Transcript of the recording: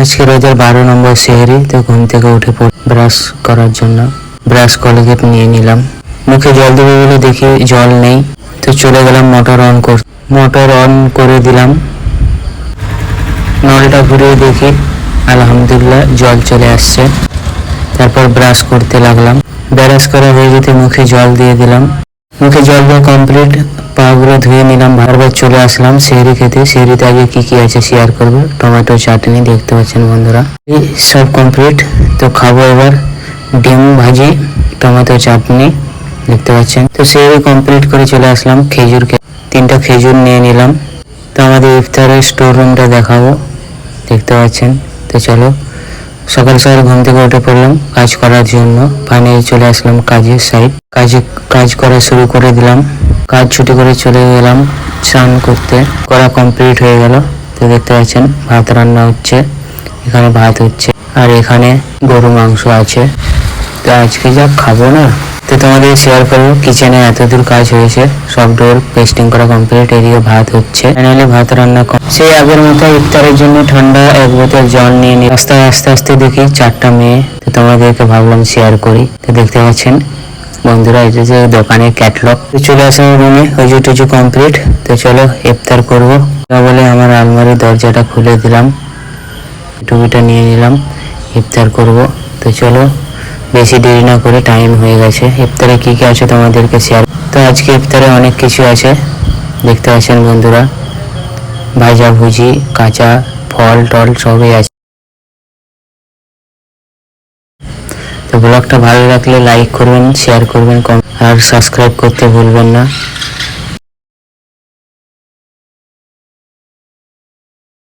আজকে রোজার 12 নম্বর সেহরি। তো ঘুম থেকে উঠে ব্রাশ করার জন্য ব্রাশ কলগেট নিয়ে নিলাম। মুখে জল দেবো বলে দেখি জল নেই, তো চলে গেলাম মোটর অন করে দিলাম। নলটা ঘুরিয়ে দেখি আলহামদুলিল্লাহ জল চলে আসছে। তারপর ব্রাশ করতে লাগলাম। ব্রাশ করা হয়ে যেতে মুখে জল দিয়ে দিলাম। মুখে জল দেওয়া কমপ্লিট, পাগুলো ধুয়ে নিলাম। বারবার চলে আসলাম সেহরি খেতে। সেহরিতে আগে কি কি আছে শেয়ার করব। টমেটো চাটনি দেখতে পাচ্ছেন বন্ধুরা, এই সব কমপ্লিট। তো খাবো এবার ডিম ভাজি, টমেটো চাটনি দেখতে পাচ্ছেন। তো সেহরি কমপ্লিট করে চলে আসলাম। তিনটা খেজুর নিয়ে নিলাম। তো আমাদের ইফতারের স্টোর রুমটা দেখাবো, দেখতে পাচ্ছেন। তো চলো, সকাল সকাল ঘুম থেকে উঠে পড়লাম কাজ করার জন্য। ফাইনালি চলে আসলাম কাজের সাইড। কাজ করা শুরু করে দিলাম। কাজ ছুটি করে চলে গেলাম স্নান করতে। করা কমপ্লিট হয়ে গেল। তো দেখতে পাচ্ছেন ভাত রান্না হচ্ছে, এখানে ভাত হচ্ছে আর এখানে গরু মাংস আছে। তো আজকে যা খাবো না, তো তোমাদের শেয়ার করবো। কিচেনে এতদূর কাজ হয়েছে, সব ডোর পেস্টিং করা কমপ্লিট। এদিকে ভাত হচ্ছে, ফাইনালি ভাত রান্না সেই আগের মতো ইফতারের জন্য ঠান্ডা 1 বোতল জল নিয়ে নিই। আস্তে আস্তে দেখি 4টা মেয়ে। তো তোমাদেরকে ভাবলাম শেয়ার করি। তো দেখতে পাচ্ছেন বন্ধুরা, এই যে দোকানে ক্যাটলগ। চলে আসলাম রুমে, ওই টুজু কমপ্লিট। তো চলো ইফতার করবো বলে আমার আলমারির দরজাটা খুলে দিলাম, টুপিটা নিয়ে নিলাম, ইফতার করব। তো চলো বেশি দেরি না করে, টাইম হয়ে গেছে। ইফতারে কি কি আছে তোমাদেরকে শেয়ার। তো আজকে ইফতারে অনেক কিছু আছে, দেখতে পাচ্ছেন বন্ধুরা। ভাজা ভুজি, কাঁচা ফল টল সবই আছে। তো ব্লগটা ভালো লাগলে লাইক করবেন, শেয়ার করবেন, আর সাবস্ক্রাইব করতে ভুলবেন না।